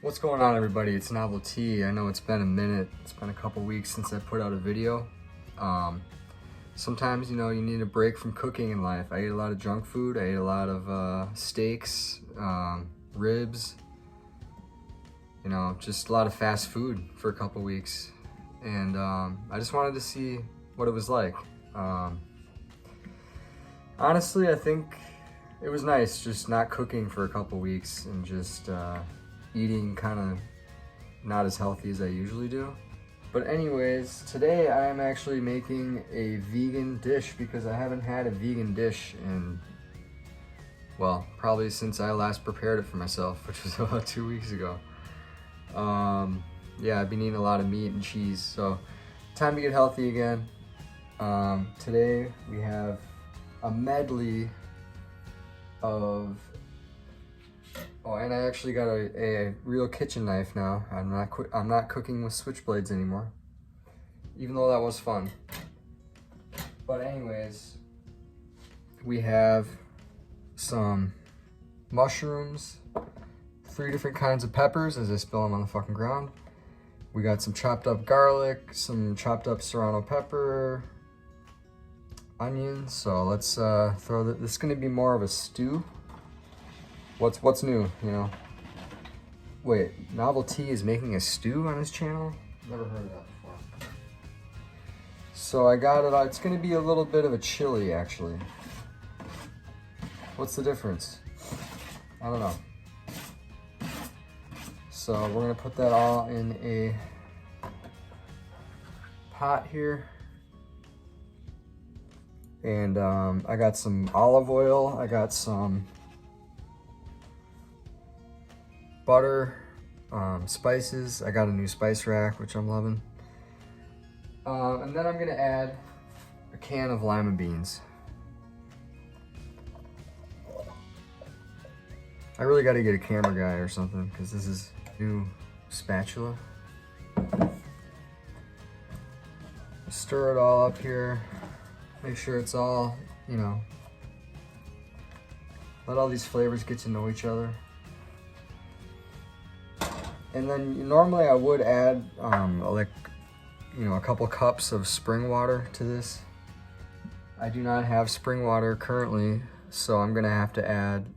What's going on, everybody? It's Novelty. I know it's been a minute. It's been a couple weeks since I put out a video. Sometimes, you know, you need a break from cooking in life. I ate a lot of junk food. I ate a lot of steaks, ribs, you know, just a lot of fast food for a couple weeks. And I just wanted to see what it was like. Honestly, I think it was nice just not cooking for a couple weeks and just eating kind of not as healthy as I usually do. But anyways, today I am actually making a vegan dish because I haven't had a vegan dish in, well, probably since I last prepared it for myself, which was about 2 weeks ago. Yeah, I've been eating a lot of meat and cheese, so time to get healthy again. Today we have a medley of, oh, and I actually got a real kitchen knife now. I'm not cooking with switchblades anymore, even though that was fun. But anyways, we have some mushrooms, 3 different kinds of peppers as I spill them on the fucking ground. We got some chopped up garlic, some chopped up serrano pepper, onions. So let's throw this. This is gonna be more of a stew. What's new, you know? Wait, Novelty is making a stew on his channel? Never heard of that before. So I got it. It's gonna be a little bit of a chili, actually. What's the difference? I don't know. So we're gonna put that all in a pot here. And I got some olive oil. I got some butter, spices. I got a new spice rack, which I'm loving. And then I'm gonna add a can of lima beans. I really gotta get a camera guy or something because this is new spatula. Stir it all up here. Make sure it's all, you know, let all these flavors get to know each other. And then normally I would add like, you know, a couple cups of spring water to this. I do not have spring water currently, so I'm gonna have to add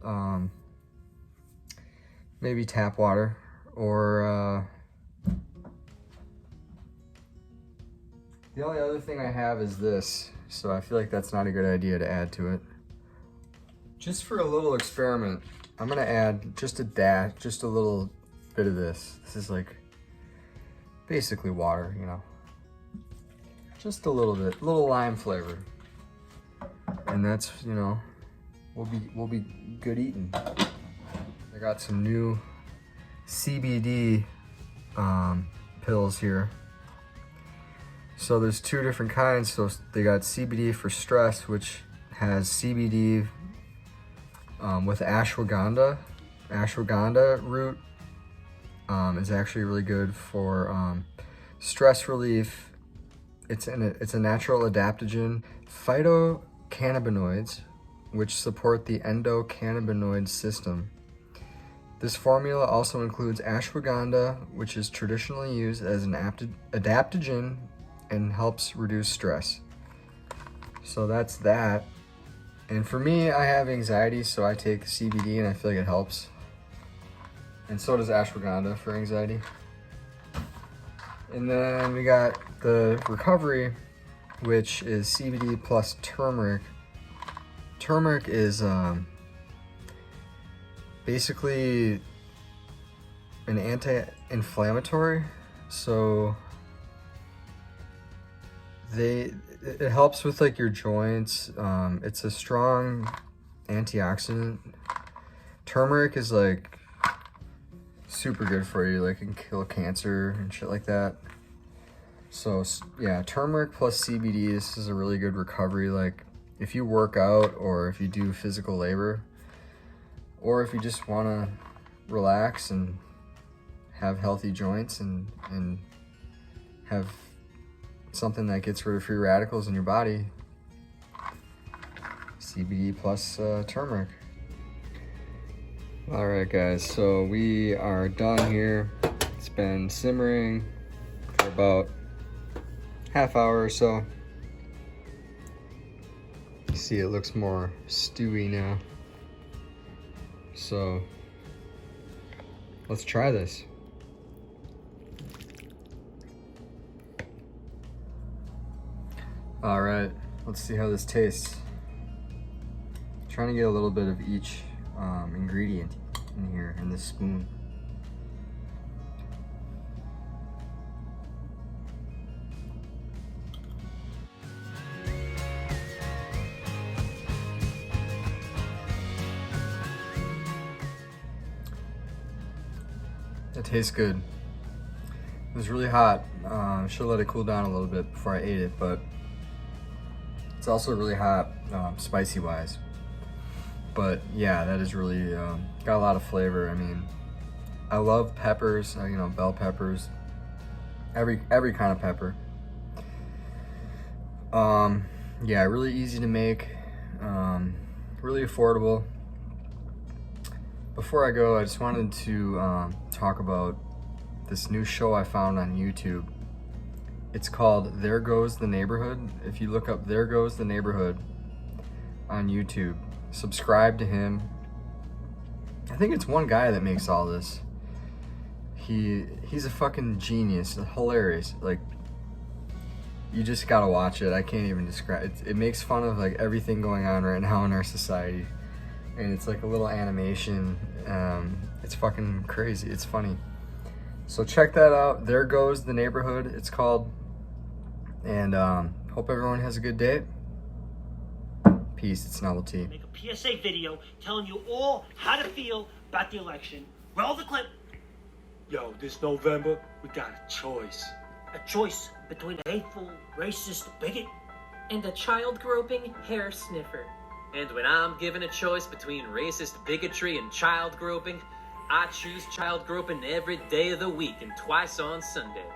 maybe tap water or the only other thing I have is this, so I feel like that's not a good idea to add to it. Just for a little experiment, I'm gonna add just a little bit of this. This is like basically water, you know. Just a little bit, little lime flavor. And that's, you know, we'll be good eating. I got some new CBD pills here. So there's 2 different kinds. So they got CBD for stress, which has CBD with ashwagandha. Ashwagandha root is actually really good for stress relief. It's a natural adaptogen. Phytocannabinoids, which support the endocannabinoid system. This formula also includes ashwagandha, which is traditionally used as an adaptogen and helps reduce stress. So that's that. And for me, I have anxiety, so I take CBD and I feel like it helps. And so does ashwagandha for anxiety. And then we got the recovery, which is CBD plus turmeric. Turmeric is basically an anti-inflammatory. So it helps with like your joints. It's a strong antioxidant. Turmeric is like super good for you, like it can kill cancer and shit like that. So yeah, turmeric plus CBD, this is a really good recovery. Like if you work out or if you do physical labor, or if you just want to relax and have healthy joints and have something that gets rid of free radicals in your body, CBD plus turmeric. All right, guys, so we are done here. It's been simmering for about half hour or so. You see it looks more stewy now. So let's try this. All right, let's see how this tastes. Trying to get a little bit of each ingredient in here in this spoon. It tastes good. It was really hot. Should let it cool down a little bit before I ate it, but it's also really hot, spicy wise. But yeah, that is really got a lot of flavor. I mean, I love peppers, you know, bell peppers, every kind of pepper. Yeah, really easy to make, really affordable. Before I go, I just wanted to talk about this new show I found on YouTube. It's called There Goes the Neighborhood. If you look up There Goes the Neighborhood on YouTube, subscribe to him. I think it's one guy that makes all this. He's a fucking genius, hilarious. Like, you just gotta watch it. I can't even describe it. It makes fun of like everything going on right now in our society, and it's like a little animation. It's fucking crazy. It's funny. So check that out. There Goes the Neighborhood, it's called. And hope everyone has a good day. Peace. It's Novelty. Make a PSA video telling you all how to feel about the election. Roll the clip. Yo, this November, we got a choice. A choice between a hateful, racist bigot and a child-groping hair sniffer. And when I'm given a choice between racist bigotry and child groping, I choose child groping every day of the week and twice on Sunday.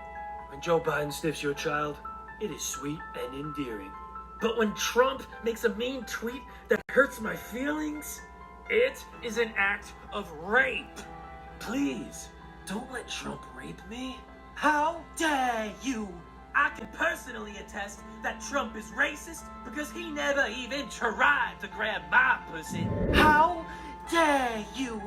When Joe Biden sniffs your child, it is sweet and endearing. But when Trump makes a mean tweet that hurts my feelings, it is an act of rape. Please, don't let Trump rape me. How dare you? I can personally attest that Trump is racist because he never even tried to grab my pussy. How dare you?